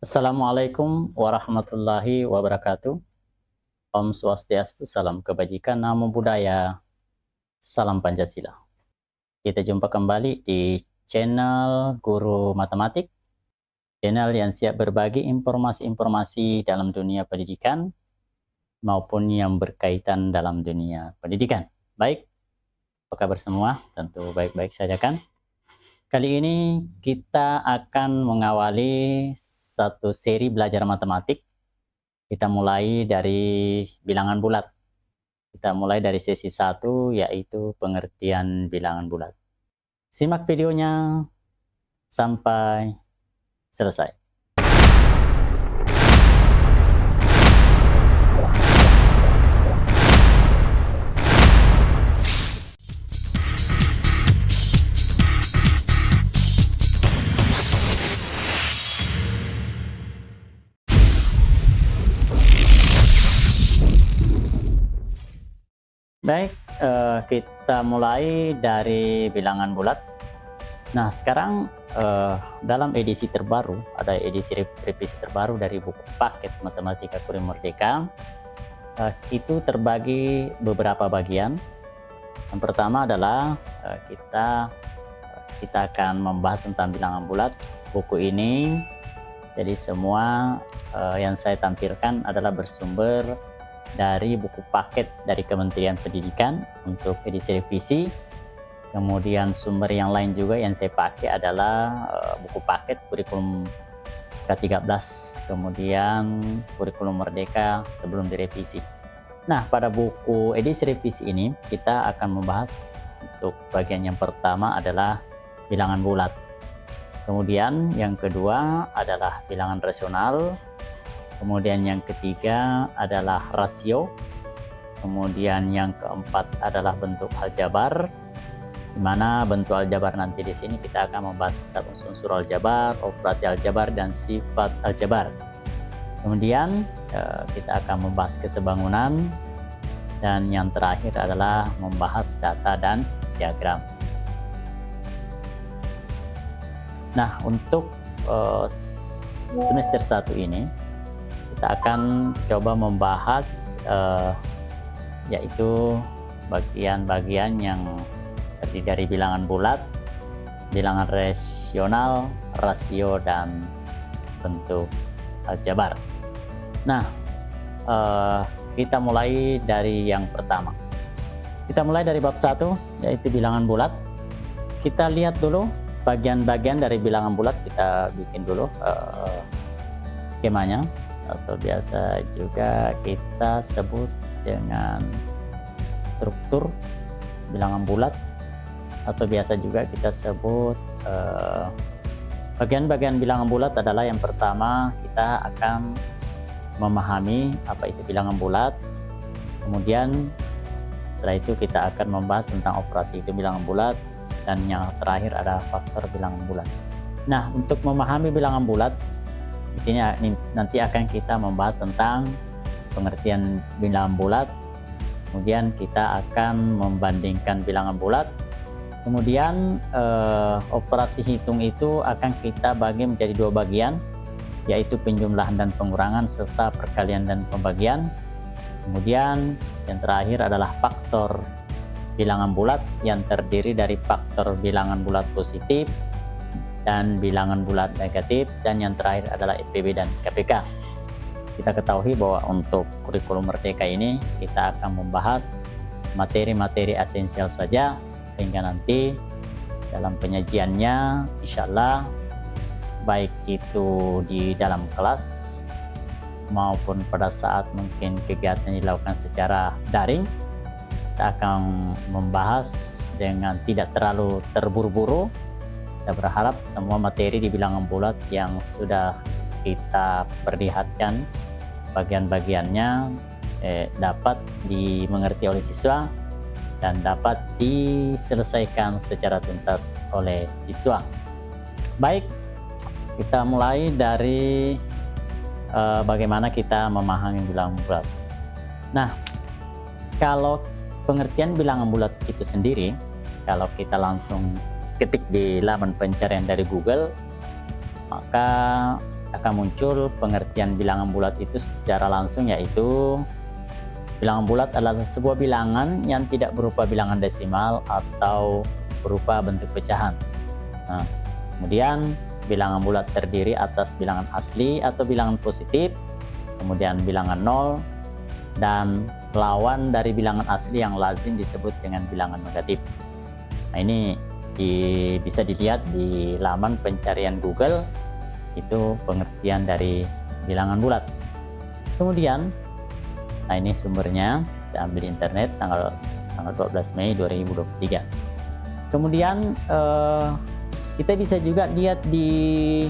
Assalamualaikum warahmatullahi wabarakatuh. Om Swastiastu, salam kebajikan, namo buddhaya, salam Pancasila. Kita jumpa kembali di channel Guru Matematik, channel yang siap berbagi informasi-informasi dalam dunia pendidikan maupun yang berkaitan dalam dunia pendidikan. Baik, apa kabar semua? Tentu baik-baik saja kan? Kali ini kita akan mengawali satu seri belajar matematik. Kita mulai dari bilangan bulat. Kita mulai dari sesi 1, yaitu pengertian bilangan bulat. Simak videonya sampai selesai. Baik, kita mulai dari bilangan bulat. Nah, sekarang dalam edisi terbaru, ada edisi revisi terbaru dari buku paket Matematika Kuliah Merdeka, itu terbagi beberapa bagian. Yang pertama adalah kita akan membahas tentang bilangan bulat. Buku ini, jadi semua yang saya tampilkan adalah bersumber dari buku paket dari Kementerian Pendidikan untuk edisi revisi. Kemudian sumber yang lain juga yang saya pakai adalah buku paket kurikulum K13, kemudian kurikulum Merdeka sebelum direvisi. Nah, pada buku edisi revisi ini kita akan membahas untuk bagian yang pertama adalah bilangan bulat. Kemudian yang kedua adalah bilangan rasional. Kemudian yang ketiga adalah rasio. Kemudian yang keempat adalah bentuk aljabar. Di mana bentuk aljabar nanti di sini kita akan membahas tentang unsur aljabar, operasi aljabar, dan sifat aljabar. Kemudian kita akan membahas kesebangunan. Dan yang terakhir adalah membahas data dan diagram. Nah, untuk semester 1 ini kita akan coba membahas yaitu bagian-bagian yang terdiri dari bilangan bulat, bilangan rasional, rasio, dan bentuk aljabar. Nah, kita mulai dari yang pertama. Kita mulai dari bab 1, yaitu bilangan bulat. Kita lihat dulu bagian-bagian dari bilangan bulat, kita bikin dulu skemanya, atau biasa juga kita sebut dengan struktur bilangan bulat, atau biasa juga kita sebut bagian-bagian bilangan bulat adalah yang pertama kita akan memahami apa itu bilangan bulat. Kemudian setelah itu kita akan membahas tentang operasi itu bilangan bulat, dan yang terakhir adalah faktor bilangan bulat. Nah, untuk memahami bilangan bulat di sini nanti akan kita membahas tentang pengertian bilangan bulat. Kemudian kita akan membandingkan bilangan bulat. Kemudian operasi hitung itu akan kita bagi menjadi 2 bagian, yaitu penjumlahan dan pengurangan serta perkalian dan pembagian. Kemudian yang terakhir adalah faktor bilangan bulat yang terdiri dari faktor bilangan bulat positif dan bilangan bulat negatif, dan yang terakhir adalah IPB dan KPK. Kita ketahui bahwa untuk kurikulum Merdeka ini kita akan membahas materi-materi esensial saja, sehingga nanti dalam penyajiannya insya Allah baik itu di dalam kelas maupun pada saat mungkin kegiatan dilakukan secara daring, kita akan membahas dengan tidak terlalu terburu-buru. Kita berharap semua materi di bilangan bulat yang sudah kita perlihatkan bagian-bagiannya dapat dimengerti oleh siswa dan dapat diselesaikan secara tuntas oleh siswa. Baik, kita mulai dari bagaimana kita memahami bilangan bulat. Nah, kalau pengertian bilangan bulat itu sendiri, kalau kita langsung ketik di laman pencarian dari Google, maka akan muncul pengertian bilangan bulat itu secara langsung, yaitu bilangan bulat adalah sebuah bilangan yang tidak berupa bilangan desimal atau berupa bentuk pecahan. Nah, kemudian bilangan bulat terdiri atas bilangan asli atau bilangan positif, kemudian bilangan nol, dan lawan dari bilangan asli yang lazim disebut dengan bilangan negatif. Nah, ini bisa dilihat di laman pencarian Google, itu pengertian dari bilangan bulat. Kemudian, nah ini sumbernya, saya ambil di internet tanggal 12 Mei 2023. Kemudian kita bisa juga lihat di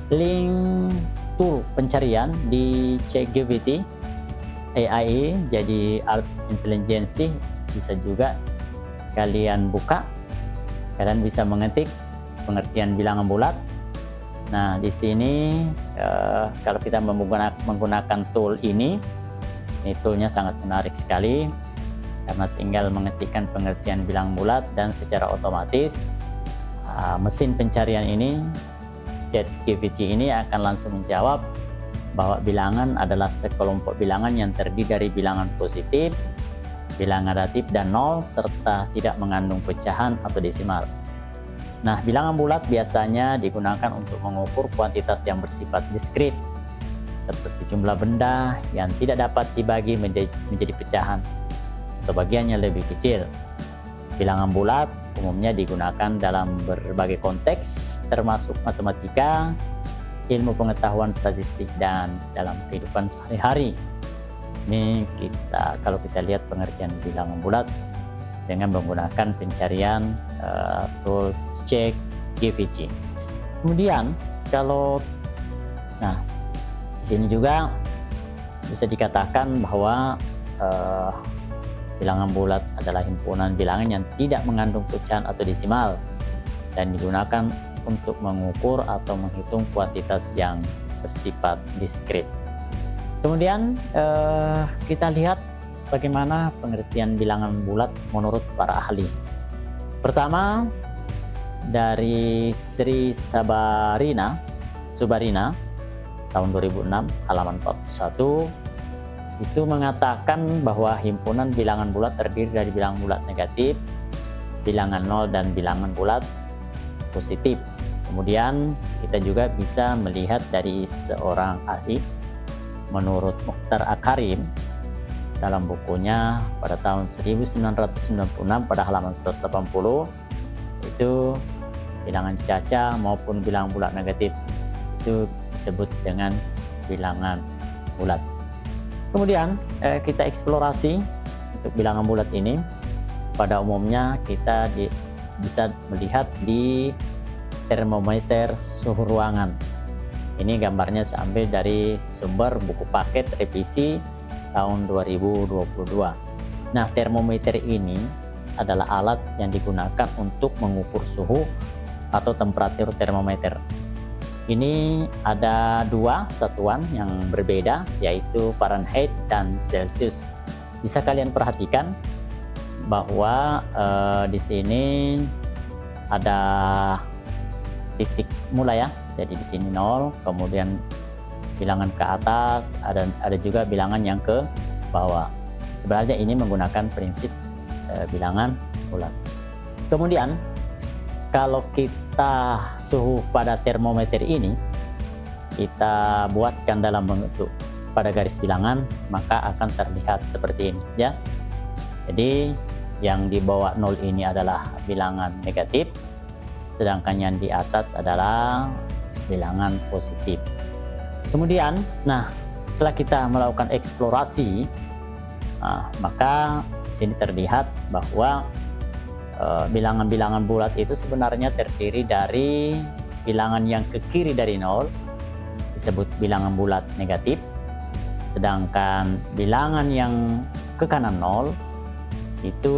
link tool pencarian di ChatGPT AI, jadi Art Intelligence, bisa juga kalian buka. Kalian bisa mengetik pengertian bilangan bulat. Nah, di sini kalau kita menggunakan tool ini toolnya sangat menarik sekali, karena tinggal mengetikkan pengertian bilangan bulat dan secara otomatis mesin pencarian ini, ChatGPT ini akan langsung menjawab bahwa bilangan adalah sekelompok bilangan yang terdiri dari bilangan positif, bilangan negatif, dan nol, serta tidak mengandung pecahan atau desimal. Nah, bilangan bulat biasanya digunakan untuk mengukur kuantitas yang bersifat diskrit, seperti jumlah benda yang tidak dapat dibagi menjadi pecahan atau bagian yang lebih kecil. Bilangan bulat umumnya digunakan dalam berbagai konteks, termasuk matematika, ilmu pengetahuan statistik, dan dalam kehidupan sehari-hari. Ini kalau kita lihat pengertian bilangan bulat dengan menggunakan pencarian tool ChatGPT. Kemudian di sini juga bisa dikatakan bahwa bilangan bulat adalah himpunan bilangan yang tidak mengandung pecahan atau desimal dan digunakan untuk mengukur atau menghitung kuantitas yang bersifat diskrit. Kemudian kita lihat bagaimana pengertian bilangan bulat menurut para ahli. Pertama, dari Sri Subarina tahun 2006 halaman 41 itu mengatakan bahwa himpunan bilangan bulat terdiri dari bilangan bulat negatif, bilangan nol, dan bilangan bulat positif. Kemudian kita juga bisa melihat dari seorang ahli, menurut Mukhtar Akarim dalam bukunya pada tahun 1996 pada halaman 180, itu bilangan caca maupun bilangan bulat negatif itu disebut dengan bilangan bulat. Kemudian kita eksplorasi untuk bilangan bulat ini. Pada umumnya kita bisa melihat di termometer suhu ruangan. Ini gambarnya saya ambil dari sumber buku paket revisi tahun 2022. Nah, termometer ini adalah alat yang digunakan untuk mengukur suhu atau temperatur termometer. Ini ada dua satuan yang berbeda, yaitu Fahrenheit dan Celsius. Bisa kalian perhatikan bahwa di sini ada titik mulai ya. Jadi di sini 0, kemudian bilangan ke atas, ada juga bilangan yang ke bawah. Sebenarnya ini menggunakan prinsip bilangan bulat. Kemudian kalau kita suhu pada termometer ini kita buatkan dalam bentuk pada garis bilangan, maka akan terlihat seperti ini ya. Jadi yang di bawah 0 ini adalah bilangan negatif, sedangkan yang di atas adalah bilangan positif. Kemudian, setelah kita melakukan eksplorasi, maka di sini terlihat bahwa bilangan-bilangan bulat itu sebenarnya terdiri dari bilangan yang ke kiri dari 0 disebut bilangan bulat negatif, sedangkan bilangan yang ke kanan 0 itu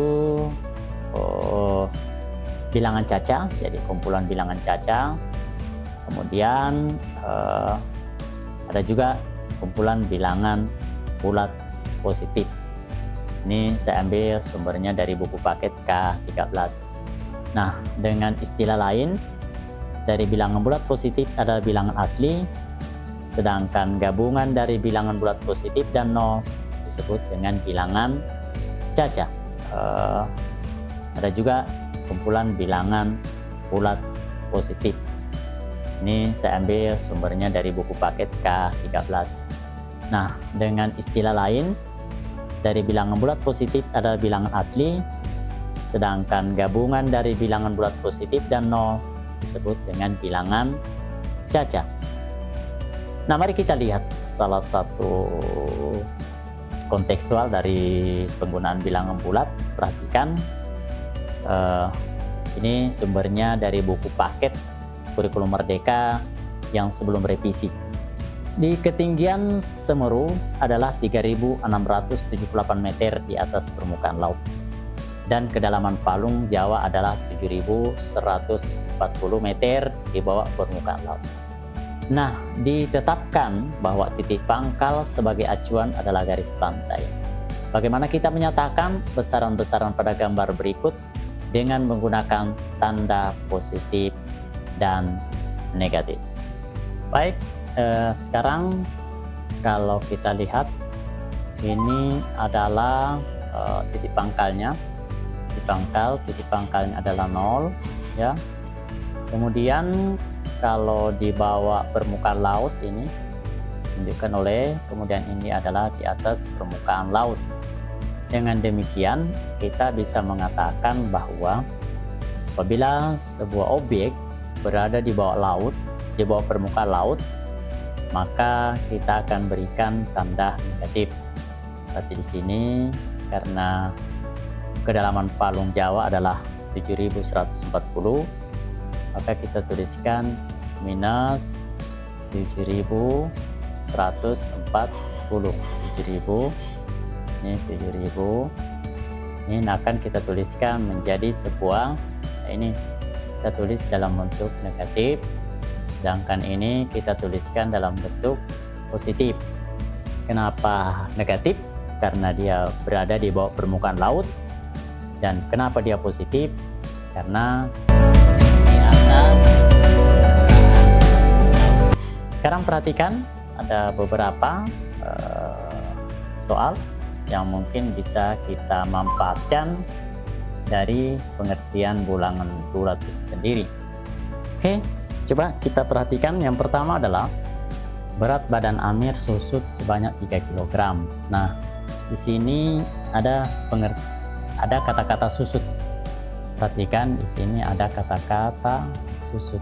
bilangan caca, jadi kumpulan bilangan caca. Kemudian ada juga kumpulan bilangan bulat positif. Ini saya ambil sumbernya dari buku paket K13. Nah, dengan istilah lain, dari bilangan bulat positif adalah bilangan asli, Sedangkan gabungan dari bilangan bulat positif dan nol disebut dengan bilangan caca. Ada juga kumpulan bilangan bulat positif. Ini saya ambil sumbernya dari buku paket K13. Nah, dengan istilah lain, dari bilangan bulat positif adalah bilangan asli, sedangkan gabungan dari bilangan bulat positif dan nol disebut dengan bilangan caca. Nah, mari kita lihat salah satu kontekstual dari penggunaan bilangan bulat. Perhatikan, ini sumbernya dari buku paket Kurikulum Merdeka yang sebelum revisi. Di ketinggian Semeru adalah 3.678 meter di atas permukaan laut, dan kedalaman palung Jawa adalah 7.140 meter di bawah permukaan laut. Nah, ditetapkan bahwa titik pangkal sebagai acuan adalah garis pantai. Bagaimana kita menyatakan besaran-besaran pada gambar berikut dengan menggunakan tanda positif dan negatif. Baik, sekarang kalau kita lihat, ini adalah titik pangkalnya. Titik pangkalnya adalah 0, ya. Kemudian kalau di bawah permukaan laut ini ditunjukkan oleh, kemudian ini adalah di atas permukaan laut. Dengan demikian kita bisa mengatakan bahwa apabila sebuah objek berada di bawah laut, di bawah permukaan laut, maka kita akan berikan tanda negatif. Berarti di sini karena kedalaman palung Jawa adalah 7.140, maka kita tuliskan minus 7.140. 7.000, ini 7.000. Ini akan kita tuliskan menjadi sebuah, ini kita tulis dalam bentuk negatif, sedangkan ini kita tuliskan dalam bentuk positif. Kenapa negatif? Karena dia berada di bawah permukaan laut. Dan kenapa dia positif? Karena di atas permukaan laut. Sekarang perhatikan, ada beberapa soal yang mungkin bisa kita manfaatkan dari pengertian bilangan bulat itu sendiri. Oke, coba kita perhatikan. Yang pertama adalah berat badan Amir susut sebanyak 3 kg. Nah, di sini ada kata-kata susut. Perhatikan, di sini ada kata-kata susut.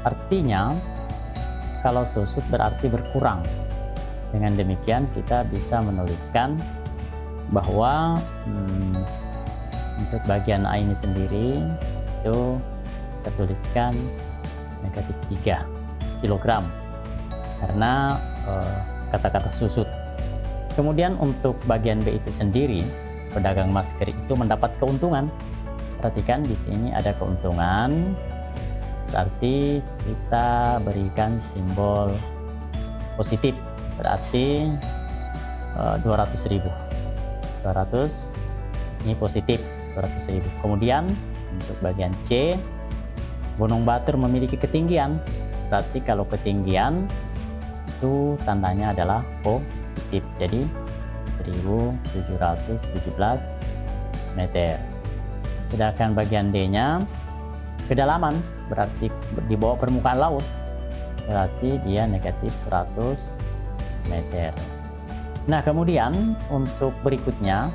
Artinya, kalau susut berarti berkurang. Dengan demikian kita bisa menuliskan bahwa untuk bagian A ini sendiri itu kita tuliskan negatif 3 kg karena kata-kata susut. Kemudian untuk bagian B itu sendiri, pedagang masker itu mendapat keuntungan. Perhatikan, di sini ada keuntungan, berarti kita berikan simbol positif, berarti 200.000. 200 ini positif, 200.000. Kemudian untuk bagian C, Gunung Batur memiliki ketinggian, berarti kalau ketinggian itu tandanya adalah positif, jadi 1.717 meter. Sedangkan bagian D-nya kedalaman, berarti di bawah permukaan laut, berarti dia negatif 100 meter. Nah, kemudian untuk berikutnya,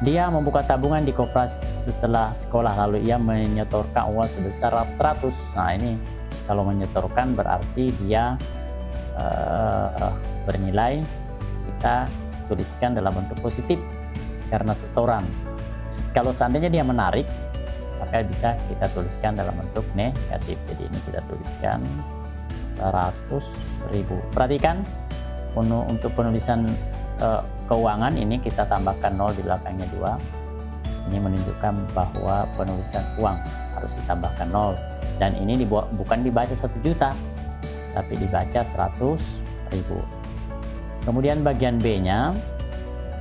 dia membuka tabungan di koperasi setelah sekolah, lalu ia menyetorkan uang sebesar 100. Nah, ini kalau menyetorkan berarti dia bernilai, kita tuliskan dalam bentuk positif karena setoran. Kalau seandainya dia menarik, maka bisa kita tuliskan dalam bentuk negatif. Jadi ini kita tuliskan 100.000. Perhatikan, untuk penulisan keuangan ini kita tambahkan 0 di belakangnya 2. Ini menunjukkan bahwa penulisan uang harus ditambahkan 0. Dan ini bukan dibaca 1 juta, tapi dibaca 100.000. Kemudian bagian B-nya,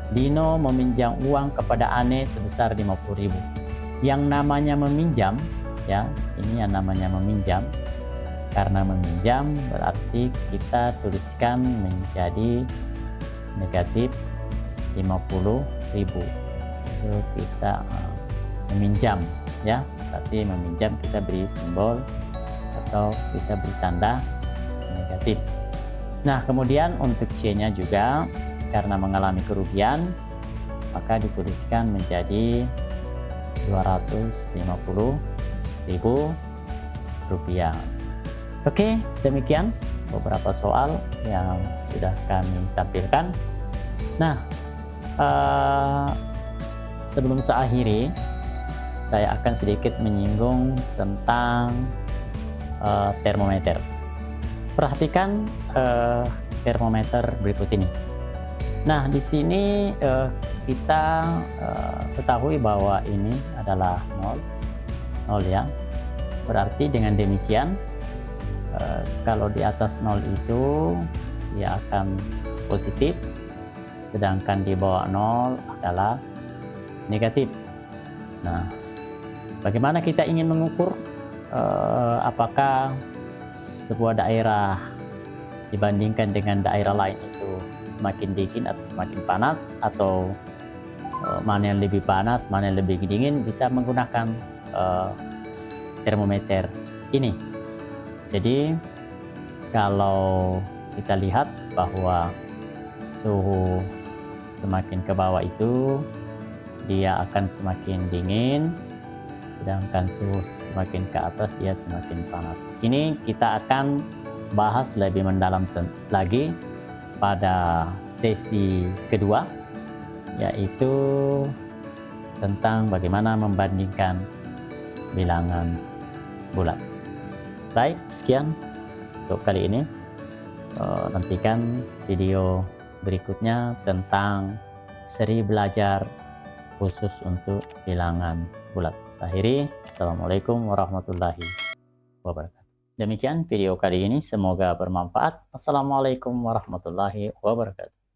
Dino meminjam uang kepada Ane sebesar 50.000. Yang namanya meminjam, ya, ini yang namanya meminjam, Karena meminjam berarti kita tuliskan menjadi negatif 50.000. Itu kita meminjam ya, berarti meminjam kita beri simbol atau kita beri tanda negatif. Nah, kemudian untuk C-nya juga karena mengalami kerugian maka dituliskan menjadi 250.000 rupiah. Oke, demikian beberapa soal yang sudah kami tampilkan. Nah, sebelum saya akhiri, saya akan sedikit menyinggung tentang termometer. Perhatikan termometer berikut ini. Nah, di sini kita ketahui bahwa ini adalah 0 ya. Berarti dengan demikian kalau di atas 0 itu dia akan positif, sedangkan di bawah 0 adalah negatif. Nah, bagaimana kita ingin mengukur apakah sebuah daerah dibandingkan dengan daerah lain itu semakin dingin atau semakin panas, atau mana yang lebih panas, mana yang lebih dingin, bisa menggunakan termometer ini. Jadi kalau kita lihat bahwa suhu semakin ke bawah itu dia akan semakin dingin, sedangkan suhu semakin ke atas dia semakin panas. Ini kita akan bahas lebih mendalam lagi pada sesi kedua, yaitu tentang bagaimana membandingkan bilangan bulat. Baik, sekian untuk kali ini. Nantikan video berikutnya tentang seri belajar khusus untuk bilangan bulat. Saya akhiri. Assalamualaikum warahmatullahi wabarakatuh. Demikian video kali ini, semoga bermanfaat. Assalamualaikum warahmatullahi wabarakatuh.